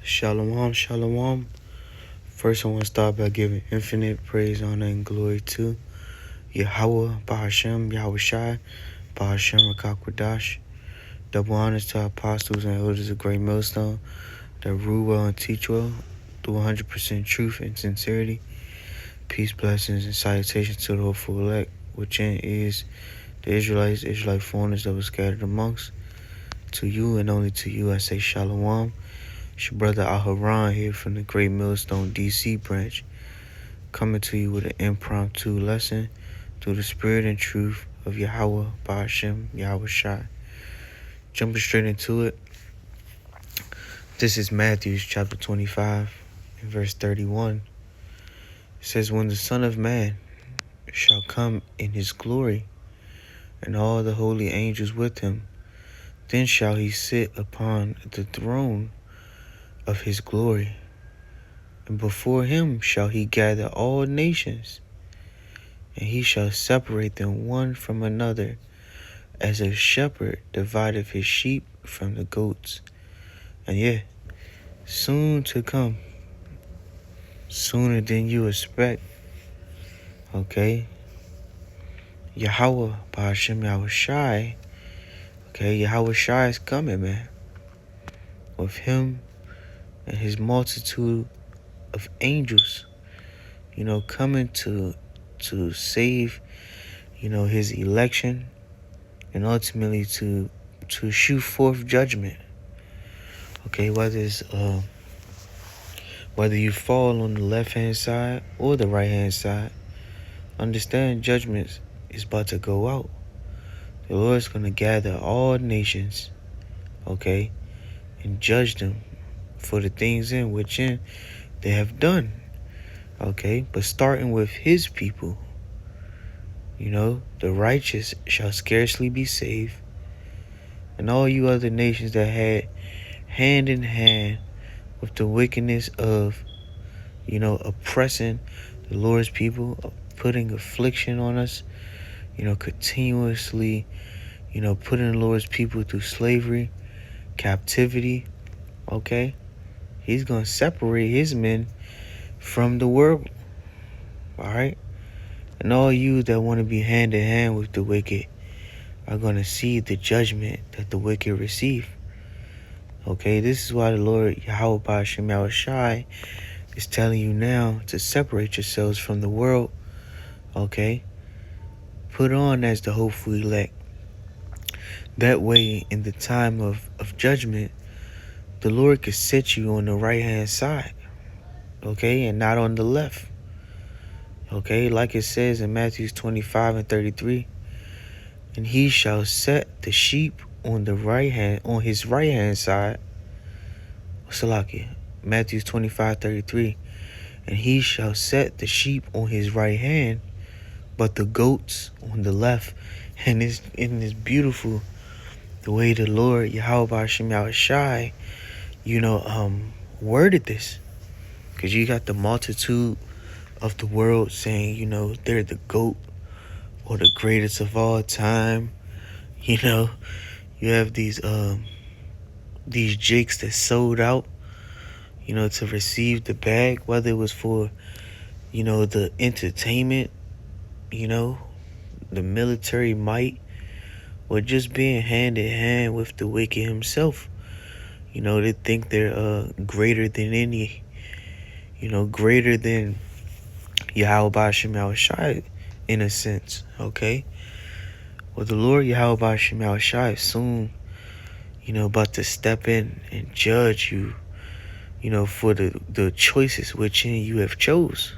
Shalom, shalom. First, I want to start by giving infinite praise, honor, and glory to yahawah, bahasham, yahawashi, bahasham, qadash. Double honors to our apostles and elders of Great Millstone that rule well and teach well through 100% truth and sincerity. Peace, blessings, and salutations to the hopeful elect, which is the Israelites, Israelite foreigners that were scattered amongst. To you and only to you I say shalom. It's your brother Al here from the Great Millstone DC branch, coming to you with an impromptu lesson through the spirit and truth of yahawah, bahasham, yahawashi. Jumping straight into it. This is Matthew chapter 25 and verse 31. It says, when the Son of Man shall come in his glory, and all the holy angels with him, then shall he sit upon the throne of his glory, and before him shall he gather all nations, and he shall separate them one from another, as a shepherd divideth his sheep from the goats. And soon to come, sooner than you expect, okay? Yahawah, bahasham, yahawashi, okay? Yahawashi is coming, man, with him and his multitude of angels, coming to save, his election, and ultimately to shoot forth judgment. Okay, whether you fall on the left-hand side or the right-hand side, understand judgment is about to go out. The Lord's going to gather all nations, okay, and judge them for the things in which they have done, okay? But starting with his people, the righteous shall scarcely be saved, and all you other nations that had hand in hand with the wickedness of, oppressing the Lord's people, putting affliction on us, continuously, putting the Lord's people through slavery, captivity, okay? He's going to separate his men from the world, all right? And all you that want to be hand in hand with the wicked are going to see the judgment that the wicked receive. Okay, this is why the Lord Yahawah bahasham yahawashi is telling you now to separate yourselves from the world. Okay, put on as the hopeful elect. That way, in the time of judgment, the Lord could set you on the right hand side, okay, and not on the left. Okay, like it says in Matthew 25 and 33, and he shall set the sheep on his right hand side. Salakia, Matthew 25:33, and he shall set the sheep on his right hand, but the goats on the left. And it's beautiful the way the Lord Yahawah bahasham yahawashi, worded this, because you got the multitude of the world saying, they're the goat or the greatest of all time. You have these jakes that sold out, to receive the bag, whether it was for, the entertainment, the military might, or just being hand in hand with the wicked himself. They think they're greater than any, greater than Yahawah bahasham yahawashi in a sense, okay? Well, the Lord Yahawah bahasham yahawashi is soon, about to step in and judge you, for the choices which you have chose.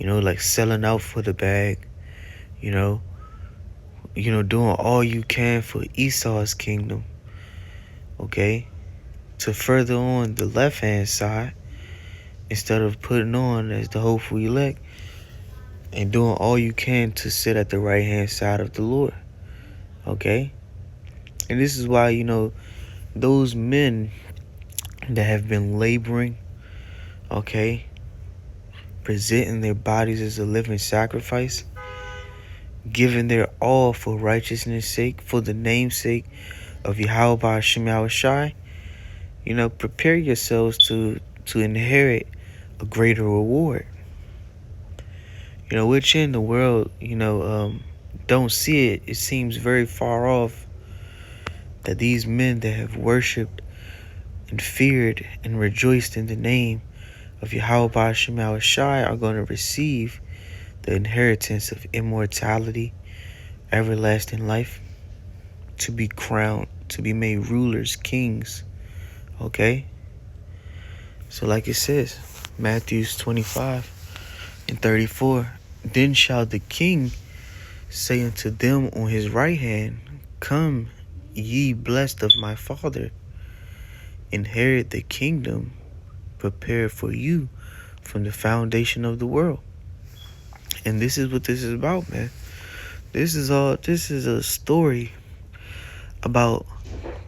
Like selling out for the bag, doing all you can for Esau's kingdom, okay? To further on the left-hand side, instead of putting on as the hopeful elect and doing all you can to sit at the right-hand side of the Lord, okay? And this is why, those men that have been laboring, okay, presenting their bodies as a living sacrifice, giving their all for righteousness' sake, for the name's sake of Yahawah bahasham yahawashi, prepare yourselves to inherit a greater reward. Which in the world, don't see it. It seems very far off that these men that have worshipped and feared and rejoiced in the name of yahawah bahasham yahawashi are going to receive the inheritance of immortality, everlasting life, to be crowned, to be made rulers, kings. Okay? So like it says, Matthew 25:34, then shall the king say unto them on his right hand, come, ye blessed of my Father, inherit the kingdom prepared for you from the foundation of the world. And this is what this is about, man. This is a story about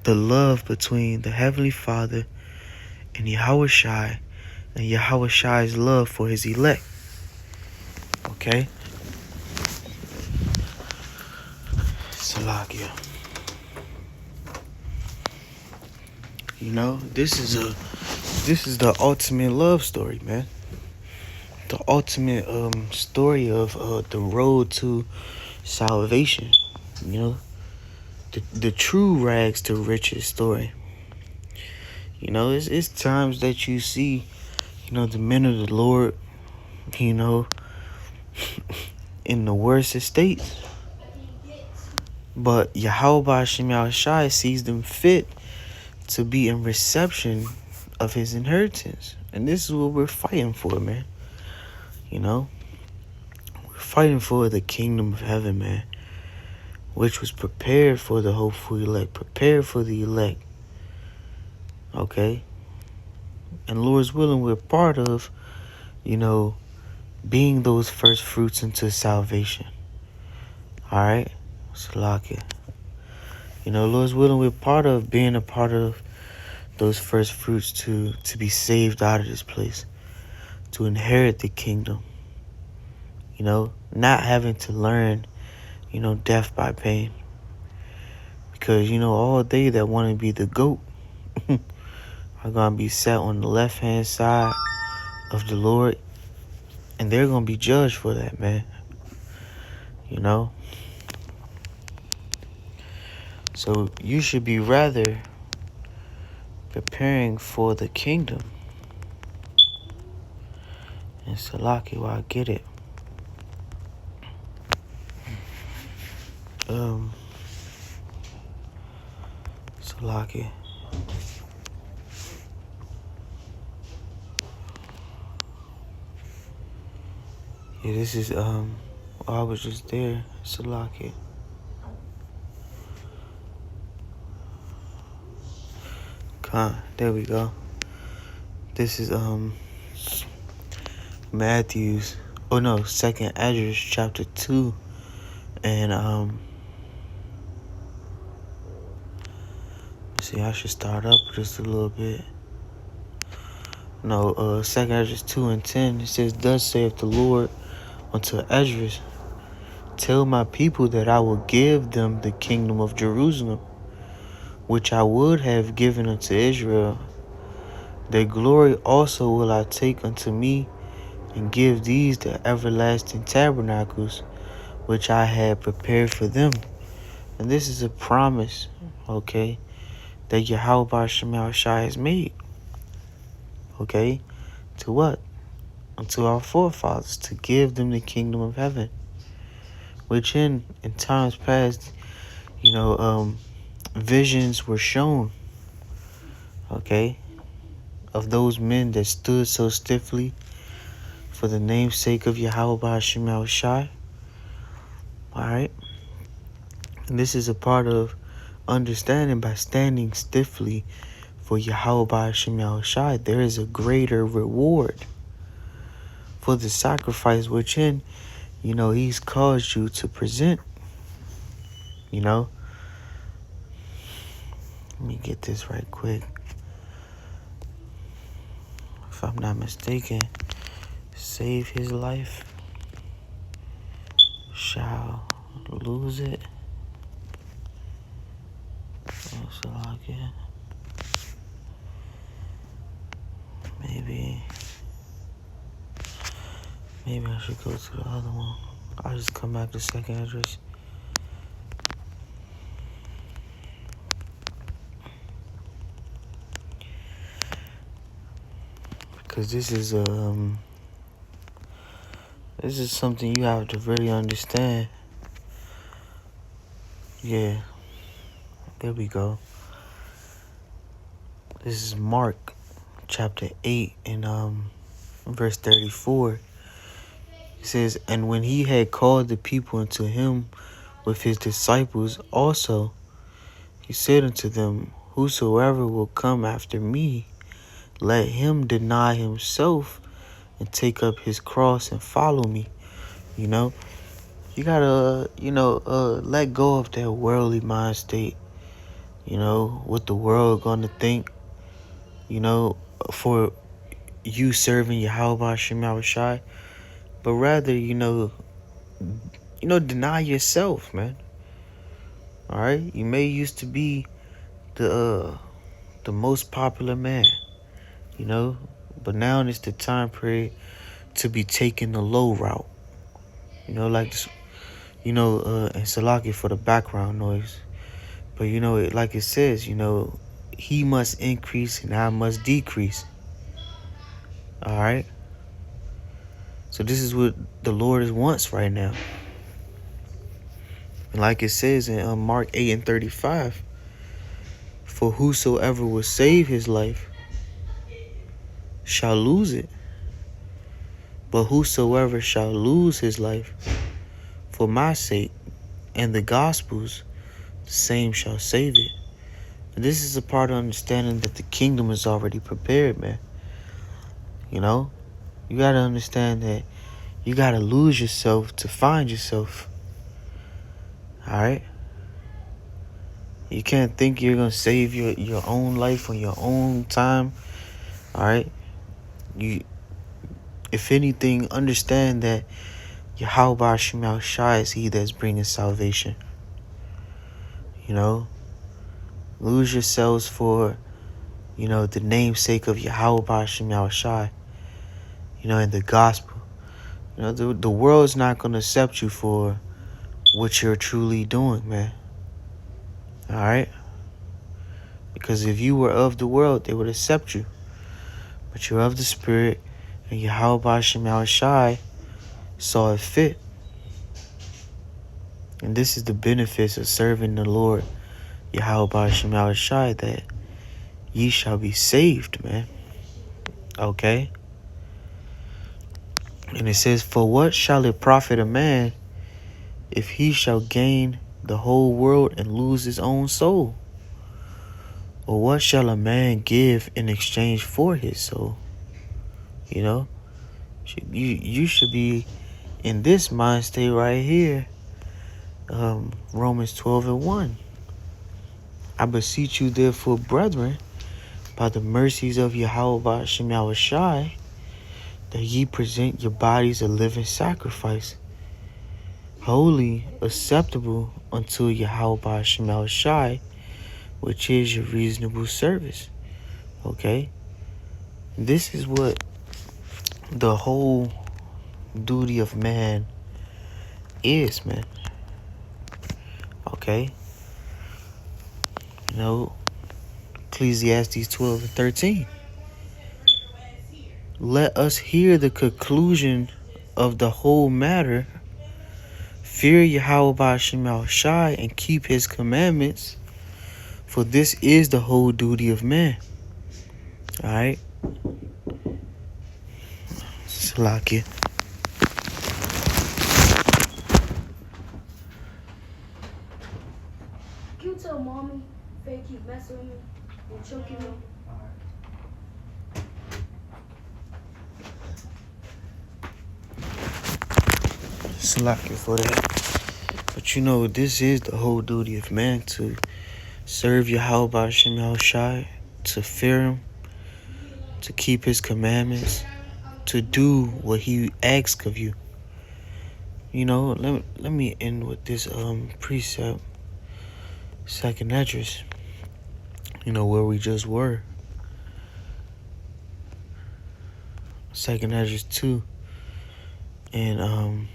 the love between the Heavenly Father and yahawashi, and Yahawashi's love for his elect. Okay? Salakia. This is the ultimate love story, man. The ultimate story of the road to salvation. The true rags to riches story. It's times that you see, the men of the Lord, in the worst estates. But yahawah bahasham yahawashi sees them fit to be in reception of his inheritance. And this is what we're fighting for, man. We're fighting for the kingdom of heaven, man, which was prepared for the hopeful elect, prepared for the elect. Okay? And Lord's willing, we're part of, being those first fruits into salvation. Alright? Salakia. Lord's willing, we're part of being a part of those first fruits to be saved out of this place, to inherit the kingdom. Not having to learn, death by pain. Because, all they that want to be the GOAT are going to be sat on the left-hand side of the Lord, and they're going to be judged for that, man. So you should be rather preparing for the kingdom. And Salaki, well, I get it. Salaki. Yeah, this is I was just there. Salaki. There we go. This is Matthew's, second Ezra chapter 2, and see, I should start up just a little bit. Second Ezra 2:10, it says, thus saith the Lord unto Ezra, tell my people that I will give them the kingdom of Jerusalem, which I would have given unto Israel. Their glory also will I take unto me, and give these the everlasting tabernacles, which I had prepared for them. And this is a promise, okay, that yahawah bahasham yahawashi has made. Okay? To what? Unto our forefathers, to give them the kingdom of heaven. Which in times past, visions were shown, okay, of those men that stood so stiffly for the namesake of yahawah bahasham yahawashi. Alright? And this is a part of understanding, by standing stiffly for yahawah bahasham yahawashi, there is a greater reward for the sacrifice which he's caused you to present. Let me get this right quick. If I'm not mistaken, save his life shall lose it. Maybe I should go to the other one. I'll just come back to the second address. Because this is something you have to really understand. Yeah. There we go. This is Mark chapter 8 and verse 34. It says, "And when he had called the people unto him with his disciples also, he said unto them, Whosoever will come after me, let him deny himself and take up his cross and follow me." You know, you gotta, let go of that worldly mind state. What the world gonna think, for you serving yahawah yahawashi, but rather, deny yourself, man. All right, you may used to be the most popular man, but now it's the time period to be taking the low route. Like this, and Salaki for the background noise. But like it says, he must increase and I must decrease. All right. So this is what the Lord wants right now. And like it says in Mark 8 and 35, for whosoever will save his life shall lose it. But whosoever shall lose his life for my sake and the gospel's, the same shall save it. And this is a part of understanding that the kingdom is already prepared, man. You got to understand that you got to lose yourself to find yourself. All right? You can't think you're going to save your own life on your own time. All right? If anything, understand that yahawah yahawashi is he that's bringing salvation. Lose yourselves for, the namesake of yahawah yahawashi, and the gospel. The world's not going to accept you for what you're truly doing, man. All right? Because if you were of the world, they would accept you. But you're of the Spirit, and yahawah yahawashi saw it fit. And this is the benefits of serving the Lord, yahawah yahawashi, that ye shall be saved, man. Okay? And it says, for what shall it profit a man if he shall gain the whole world and lose his own soul? Or what shall a man give in exchange for his soul? You should be in this mind state right here. Romans 12 and 1. I beseech you therefore, brethren, by the mercies of yahawah yahawashi, that ye present your bodies a living sacrifice, holy, acceptable unto yahawah yahawashi, which is your reasonable service. Okay? This is what the whole duty of man is, man. Okay? Ecclesiastes 12 and 13. Let us hear the conclusion of the whole matter. Fear yahawah yahawashi and keep his commandments, for this is the whole duty of man. All right? Salakia. Can you tell mommy if they keep messing with me and choking me? Salakia for that. But this is the whole duty of man, to serve yahawah yahawashi, to fear him, to keep his commandments, to do what he asks of you. Let me end with this precept, second address, where we just were. Second Ezra 2 and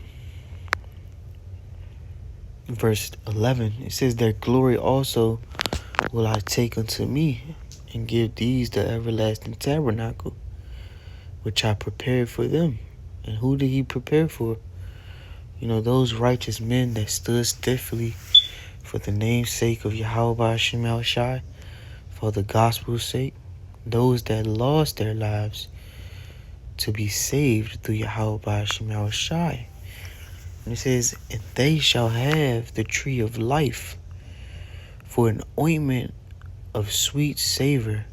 verse 11. It says, their glory also will I take unto me, and give these the everlasting tabernacle, which I prepared for them. And who did he prepare for? Those righteous men that stood stiffly for the name's sake of yahawah, bahasham, for the gospel's sake. Those that lost their lives to be saved through yahawah, bahasham. And it says, and they shall have the tree of life for an ointment of sweet savor.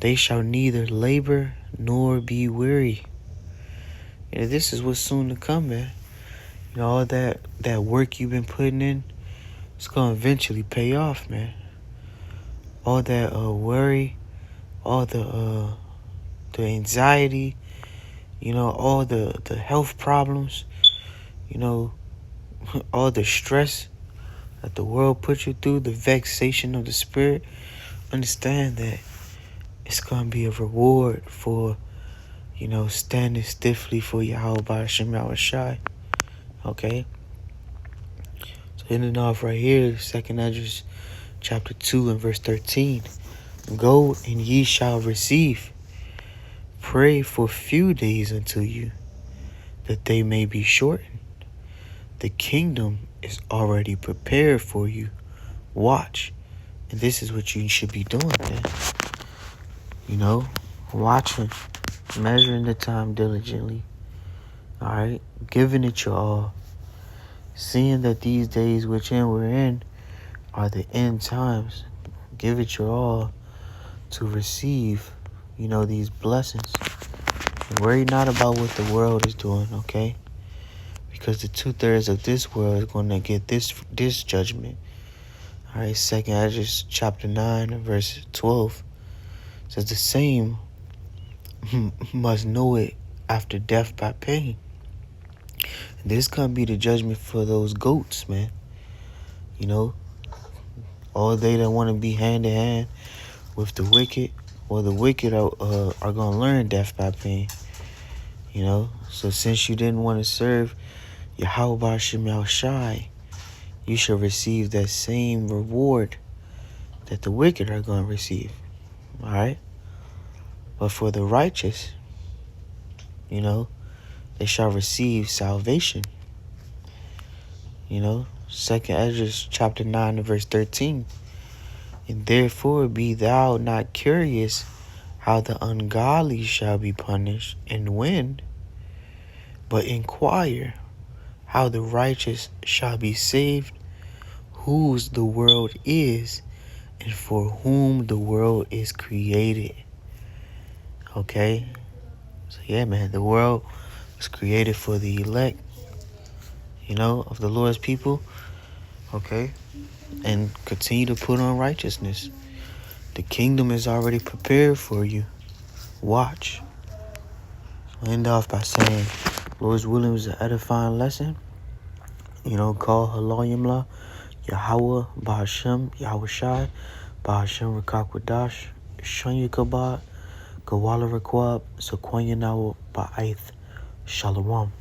They shall neither labor nor be weary. This is what's soon to come, man. All that work you've been putting in, it's going to eventually pay off, man. All that worry, all the anxiety, all the health problems, all the stress that the world puts you through, the vexation of the spirit. Understand that it's going to be a reward for, standing stiffly for yahawah, bahasham, yahawashi. Okay? So ending off right here, 2 Ezra chapter 2 and verse 13. Go and ye shall receive. Pray for few days unto you, that they may be shortened. The kingdom is already prepared for you. Watch. And this is what you should be doing then. Watching, measuring the time diligently. Alright? Giving it your all. Seeing that these days which we're in are the end times. Give it your all to receive, these blessings. And worry not about what the world is doing, okay? Because the 2/3 of this world is going to get this judgment. All right, 2 Ezra chapter 9 and verse 12 says the same must know it after death by pain. And this going to be the judgment for those goats, man. All they that want to be hand in hand with the wicked, well, the wicked are going to learn death by pain. So since you didn't want to serve yahawah, bahasham, yahawashi, you shall receive that same reward that the wicked are going to receive. All right? But for the righteous, they shall receive salvation. 2 Ezra chapter 9 and verse 13. And therefore be thou not curious how the ungodly shall be punished and when, but inquire how the righteous shall be saved, whose the world is, and for whom the world is created. Okay? So yeah, man, the world was created for the elect, of the Lord's people. Okay? And continue to put on righteousness. The kingdom is already prepared for you. Watch. So I'll end off by saying, Lord's willing was an edifying lesson. Kal Halalyam, yahawah, bahasham, yahawashi, bahasham, qadash, shanya kabad, gawala rakwab, sequoia now, ba'ath, shalom.